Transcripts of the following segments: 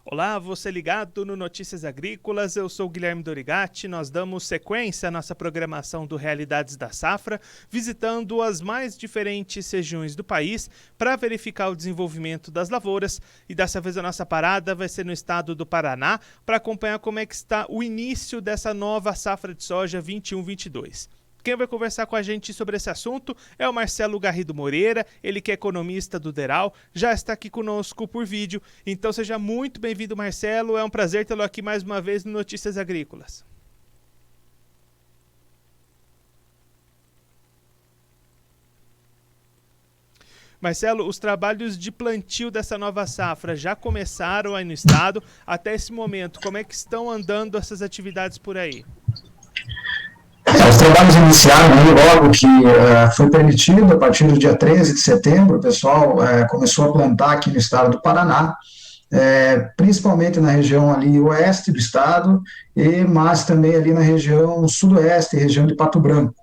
Olá, você ligado no Notícias Agrícolas, eu sou Guilherme Dorigatti. Nós damos sequência à nossa programação do Realidades da Safra, visitando as mais diferentes regiões do país para verificar o desenvolvimento das lavouras. E dessa vez a nossa parada vai ser no estado do Paraná para acompanhar como é que está o início dessa nova safra de soja 21-22. Quem vai conversar com a gente sobre esse assunto é o Marcelo Garrido Moreira, ele que é economista do DERAL, já está aqui conosco por vídeo. Então seja muito bem-vindo, Marcelo, é um prazer tê-lo aqui mais uma vez no Notícias Agrícolas. Marcelo, os trabalhos de plantio dessa nova safra já começaram aí no estado. Até esse momento, como é que estão andando essas atividades por aí? Os trabalhos iniciaram logo que foi permitido, a partir do dia 13 de setembro, o pessoal começou a plantar aqui no estado do Paraná, principalmente na região ali oeste do estado, mas também ali na região sudoeste, região de Pato Branco,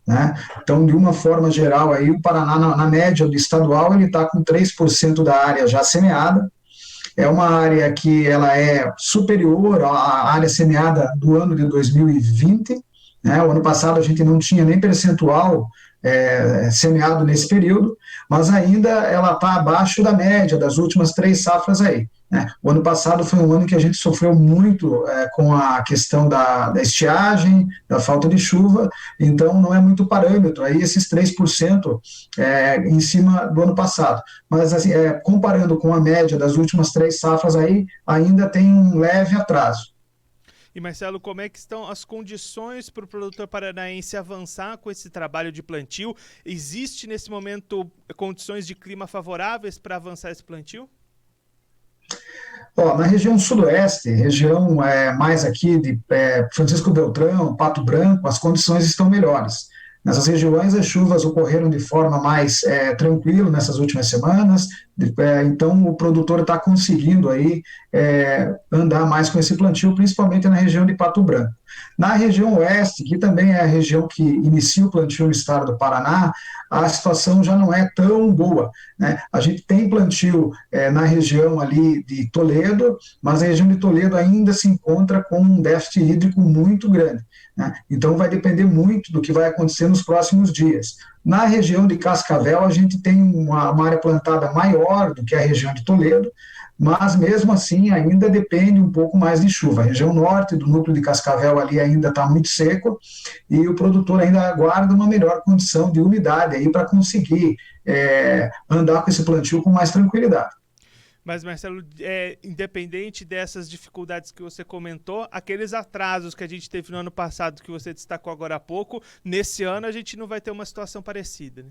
né? Então, de uma forma geral, aí, o Paraná, na média do estadual, ele está com 3% da área já semeada. É uma área que ela é superior à área semeada do ano de 2020, né? O ano passado a gente não tinha nem percentual semeado nesse período, mas ainda ela está abaixo da média das últimas 3 safras aí, né? O ano passado foi um ano que a gente sofreu muito com a questão da estiagem, da falta de chuva, então não é muito parâmetro aí esses 3% em cima do ano passado. Mas assim, comparando com a média das últimas 3 safras aí, ainda tem um leve atraso. E Marcelo, como é que estão as condições para o produtor paranaense avançar com esse trabalho de plantio? Existe nesse momento condições de clima favoráveis para avançar esse plantio? Na região sudoeste, região mais aqui de Francisco Beltrão, Pato Branco, as condições estão melhores. Nessas regiões, as chuvas ocorreram de forma mais tranquila nessas últimas semanas, então o produtor está conseguindo aí andar mais com esse plantio, principalmente na região de Pato Branco. Na região oeste, que também é a região que inicia o plantio no estado do Paraná, a situação já não é tão boa, né? A gente tem plantio na região ali de Toledo, mas a região de Toledo ainda se encontra com um déficit hídrico muito grande, né? Então vai depender muito do que vai acontecer nos próximos dias. Na região de Cascavel, a gente tem uma área plantada maior do que a região de Toledo, mas mesmo assim ainda depende um pouco mais de chuva. A região norte do núcleo de Cascavel ali ainda está muito seco e o produtor ainda aguarda uma melhor condição de umidade aí para conseguir andar com esse plantio com mais tranquilidade. Mas, Marcelo, independente dessas dificuldades que você comentou, aqueles atrasos que a gente teve no ano passado, que você destacou agora há pouco, nesse ano a gente não vai ter uma situação parecida, né?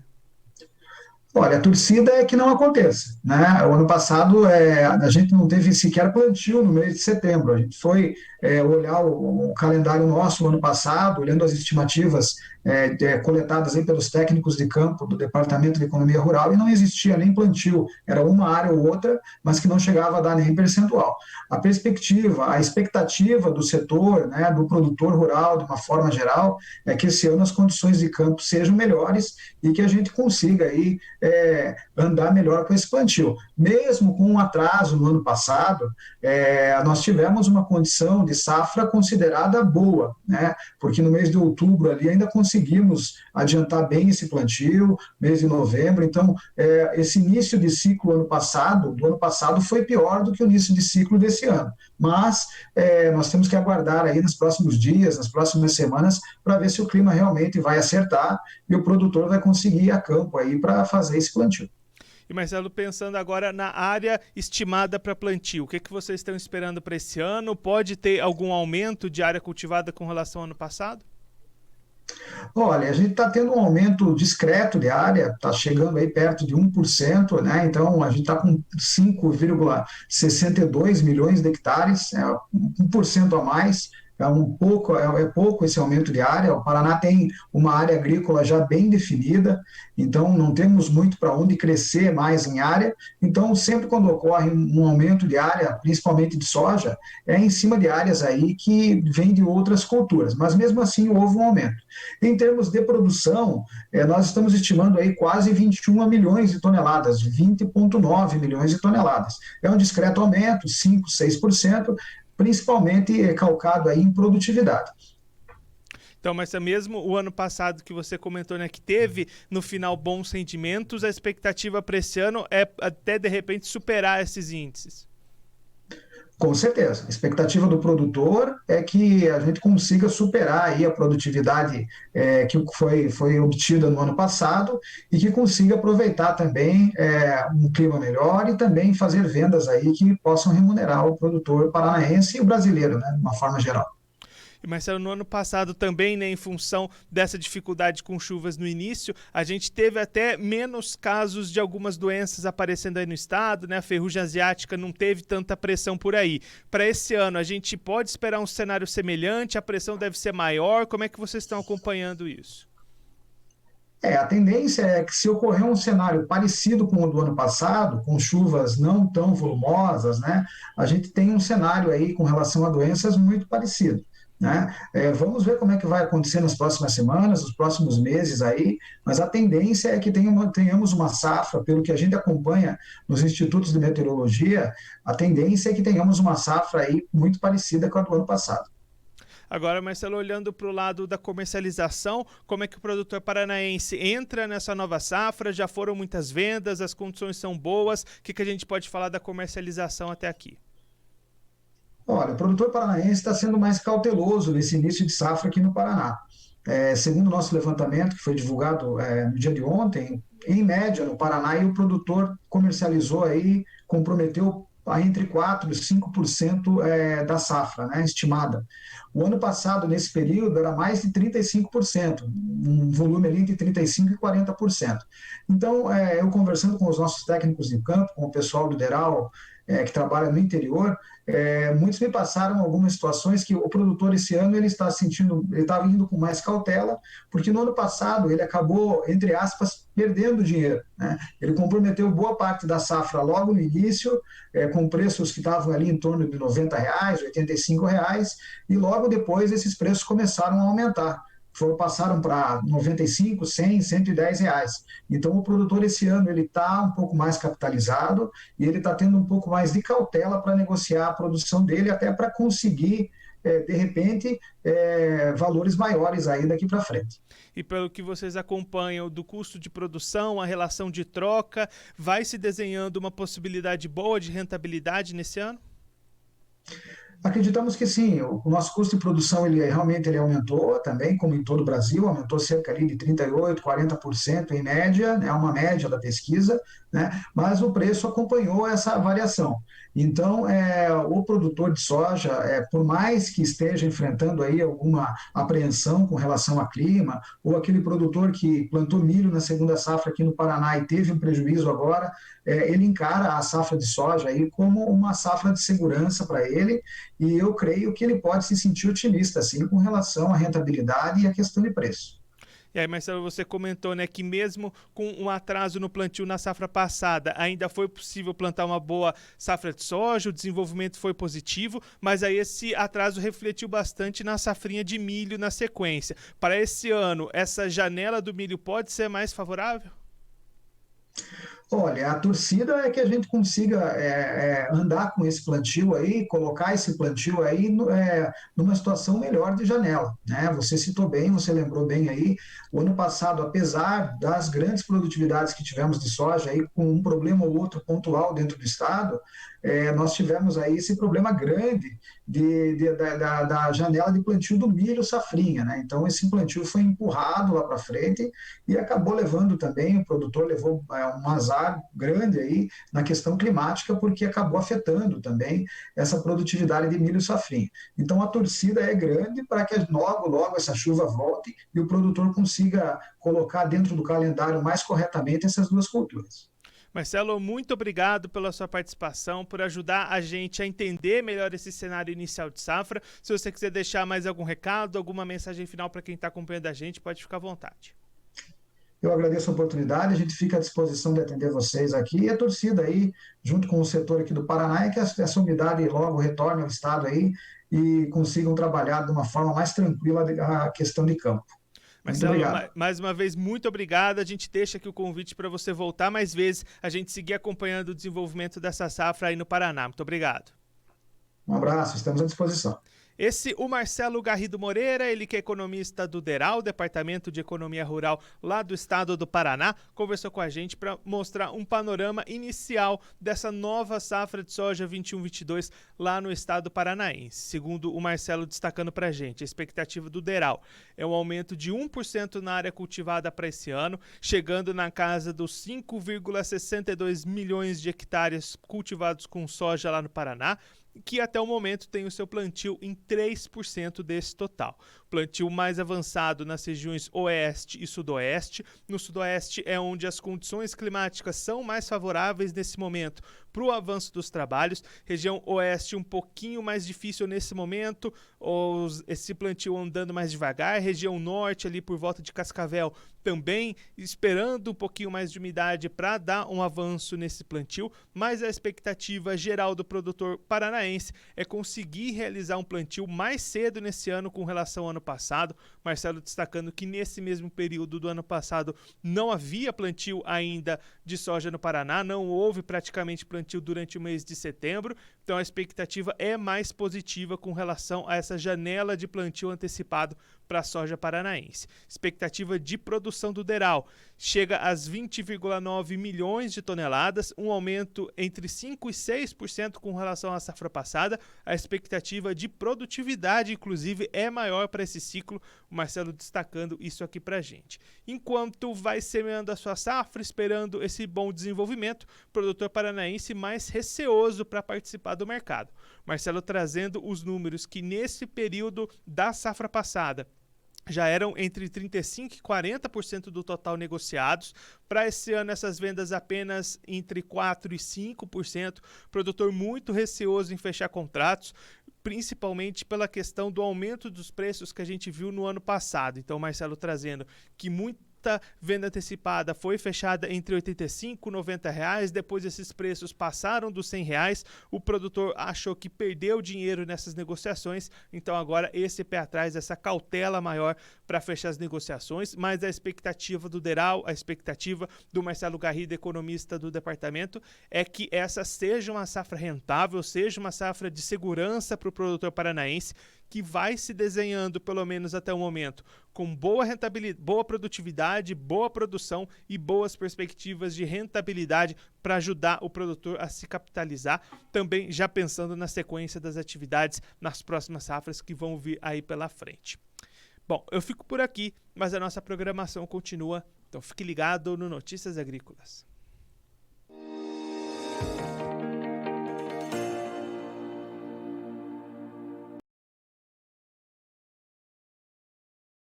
Olha, a torcida é que não aconteça, né? O ano passado a gente não teve sequer plantio no mês de setembro. A gente foi olhar o calendário nosso no ano passado, olhando as estimativas coletadas aí pelos técnicos de campo do Departamento de Economia Rural, e não existia nem plantio. Era uma área ou outra, mas que não chegava a dar nem percentual. A perspectiva, a expectativa do setor, né, do produtor rural, de uma forma geral, é que esse ano as condições de campo sejam melhores e que a gente consiga aí andar melhor com esse plantio. Mesmo com um atraso no ano passado, nós tivemos uma condição de safra considerada boa, né? Porque no mês de outubro ali ainda conseguimos adiantar bem esse plantio, mês de novembro, então esse início de ciclo do ano passado foi pior do que o início de ciclo desse ano, mas nós temos que aguardar aí nos próximos dias, nas próximas semanas, para ver se o clima realmente vai acertar e o produtor vai conseguir ir a campo aí para fazer esse plantio. E Marcelo, pensando agora na área estimada para plantio, o que vocês estão esperando para esse ano? Pode ter algum aumento de área cultivada com relação ao ano passado? Olha, a gente está tendo um aumento discreto de área, está chegando aí perto de 1%, né? Então a gente está com 5,62 milhões de hectares, 1% a mais é pouco esse aumento de área. O Paraná tem uma área agrícola já bem definida, então não temos muito para onde crescer mais em área. Então, sempre quando ocorre um aumento de área, principalmente de soja, é em cima de áreas aí que vêm de outras culturas, mas mesmo assim houve um aumento. Em termos de produção, nós estamos estimando aí quase 21 milhões de toneladas, 20,9 milhões de toneladas. É um discreto aumento, 5, 6%, principalmente calcado aí em produtividade. Então, mas é mesmo o ano passado que você comentou, né, que teve no final bons rendimentos, a expectativa para esse ano é até de repente superar esses índices. Com certeza. A expectativa do produtor é que a gente consiga superar aí a produtividade que foi obtida no ano passado e que consiga aproveitar também um clima melhor e também fazer vendas aí que possam remunerar o produtor paranaense e o brasileiro, né, de uma forma geral. E Marcelo, no ano passado também, né, em função dessa dificuldade com chuvas no início, a gente teve até menos casos de algumas doenças aparecendo aí no estado, né? A ferrugem asiática não teve tanta pressão por aí. Para esse ano, a gente pode esperar um cenário semelhante? A pressão deve ser maior? Como é que vocês estão acompanhando isso? A tendência é que se ocorrer um cenário parecido com o do ano passado, com chuvas não tão volumosas, né, a gente tem um cenário aí com relação a doenças muito parecido. Né? Vamos ver como é que vai acontecer nas próximas semanas, nos próximos meses aí, mas a tendência é que tenhamos uma safra, pelo que a gente acompanha nos institutos de meteorologia, a tendência é que tenhamos uma safra aí muito parecida com a do ano passado. Agora, Marcelo, olhando para o lado da comercialização, como é que o produtor paranaense entra nessa nova safra? Já foram muitas vendas, as condições são boas. O que a gente pode falar da comercialização até aqui? Olha, o produtor paranaense está sendo mais cauteloso nesse início de safra aqui no Paraná. Segundo o nosso levantamento, que foi divulgado no dia de ontem, em média, no Paraná, o produtor comercializou aí, comprometeu entre 4% e 5% da safra, né, estimada. O ano passado, nesse período, era mais de 35%, um volume ali entre 35% e 40%. Então, eu conversando com os nossos técnicos de campo, com o pessoal do DERAL, que trabalha no interior, muitos me passaram algumas situações que o produtor esse ano ele está sentindo, ele estava indo com mais cautela, porque no ano passado ele acabou, entre aspas, perdendo dinheiro. Né? Ele comprometeu boa parte da safra logo no início, com preços que estavam ali em torno de R$ 90, R$ 85, e logo depois esses preços começaram a aumentar. Passaram para 95, 100, R$ 110. Então, o produtor esse ano ele está um pouco mais capitalizado e ele está tendo um pouco mais de cautela para negociar a produção dele, até para conseguir, de repente, valores maiores aí daqui para frente. E pelo que vocês acompanham do custo de produção, a relação de troca, vai se desenhando uma possibilidade boa de rentabilidade nesse ano? Acreditamos que sim, o nosso custo de produção realmente ele aumentou também, como em todo o Brasil, aumentou cerca ali de 38%, 40% em média, é uma média da pesquisa, né? Mas o preço acompanhou essa variação. Então, o produtor de soja, por mais que esteja enfrentando aí alguma apreensão com relação a clima, ou aquele produtor que plantou milho na segunda safra aqui no Paraná e teve um prejuízo agora, ele encara a safra de soja aí como uma safra de segurança para ele, e eu creio que ele pode se sentir otimista, sim, com relação à rentabilidade e à questão de preço. E aí, Marcelo, você comentou, né, que mesmo com um atraso no plantio na safra passada, ainda foi possível plantar uma boa safra de soja, o desenvolvimento foi positivo, mas aí esse atraso refletiu bastante na safrinha de milho na sequência. Para esse ano, essa janela do milho pode ser mais favorável? Olha, a torcida é que a gente consiga andar com esse plantio aí, colocar esse plantio aí numa situação melhor de janela, né? Você citou bem, você lembrou bem aí, o ano passado, apesar das grandes produtividades que tivemos de soja aí, com um problema ou outro pontual dentro do estado, nós tivemos aí esse problema grande da janela de plantio do milho safrinha, né? Então esse plantio foi empurrado lá para frente e acabou levando também, o produtor levou um azar grande aí na questão climática, porque acabou afetando também essa produtividade de milho safrinha. Então a torcida é grande para que logo essa chuva volte e o produtor consiga colocar dentro do calendário mais corretamente essas duas culturas. Marcelo, muito obrigado pela sua participação, por ajudar a gente a entender melhor esse cenário inicial de safra. Se você quiser deixar mais algum recado, alguma mensagem final para quem está acompanhando a gente, pode ficar à vontade. Eu agradeço a oportunidade, a gente fica à disposição de atender vocês aqui e a torcida aí, junto com o setor aqui do Paraná, e que essa unidade logo retorne ao estado aí e consigam trabalhar de uma forma mais tranquila a questão de campo. Muito Marcelo, obrigado. mais uma vez, muito obrigado. A gente deixa aqui o convite para você voltar mais vezes, a gente seguir acompanhando o desenvolvimento dessa safra aí no Paraná. Muito obrigado. Um abraço, estamos à disposição. O Marcelo Garrido Moreira, ele que é economista do DERAL, Departamento de Economia Rural lá do estado do Paraná, conversou com a gente para mostrar um panorama inicial dessa nova safra de soja 21-22 lá no estado paranaense. Segundo o Marcelo destacando para a gente, a expectativa do DERAL é um aumento de 1% na área cultivada para esse ano, chegando na casa dos 5,62 milhões de hectares cultivados com soja lá no Paraná, que até o momento tem o seu plantio em 3% desse total. Plantio mais avançado nas regiões oeste e sudoeste. No sudoeste é onde as condições climáticas são mais favoráveis nesse momento para o avanço dos trabalhos. Região oeste um pouquinho mais difícil nesse momento, esse plantio andando mais devagar. Região norte ali por volta de Cascavel também esperando um pouquinho mais de umidade para dar um avanço nesse plantio, mas a expectativa geral do produtor paranaense é conseguir realizar um plantio mais cedo nesse ano com relação ao ano passado. Marcelo destacando que nesse mesmo período do ano passado não havia plantio ainda de soja no Paraná, não houve praticamente plantio durante o mês de setembro, então a expectativa é mais positiva com relação a essa janela de plantio antecipado para a soja paranaense. Expectativa de produção do DERAL chega às 20,9 milhões de toneladas, um aumento entre 5% e 6% com relação à safra passada. A expectativa de produtividade, inclusive, é maior para esse ciclo, o Marcelo destacando isso aqui para a gente. Enquanto vai semeando a sua safra, esperando esse bom desenvolvimento, o produtor paranaense mais receoso para participar do mercado. Marcelo trazendo os números que nesse período da safra passada já eram entre 35% e 40% do total negociados. Para esse ano, essas vendas apenas entre 4% e 5%. Produtor muito receoso em fechar contratos, principalmente pela questão do aumento dos preços que a gente viu no ano passado. Então, Marcelo trazendo que muita venda antecipada foi fechada entre R$ 85 e R$ 90, depois esses preços passaram dos R$ 100, o produtor achou que perdeu dinheiro nessas negociações, então agora esse pé atrás, essa cautela maior para fechar as negociações, mas a expectativa do DERAL, a expectativa do Marcelo Garrido, economista do departamento, é que essa seja uma safra rentável, seja uma safra de segurança para o produtor paranaense, que vai se desenhando, pelo menos até o momento, com boa rentabilidade, boa produtividade, boa produção e boas perspectivas de rentabilidade para ajudar o produtor a se capitalizar, também já pensando na sequência das atividades nas próximas safras que vão vir aí pela frente. Bom, eu fico por aqui, mas a nossa programação continua, então fique ligado no Notícias Agrícolas.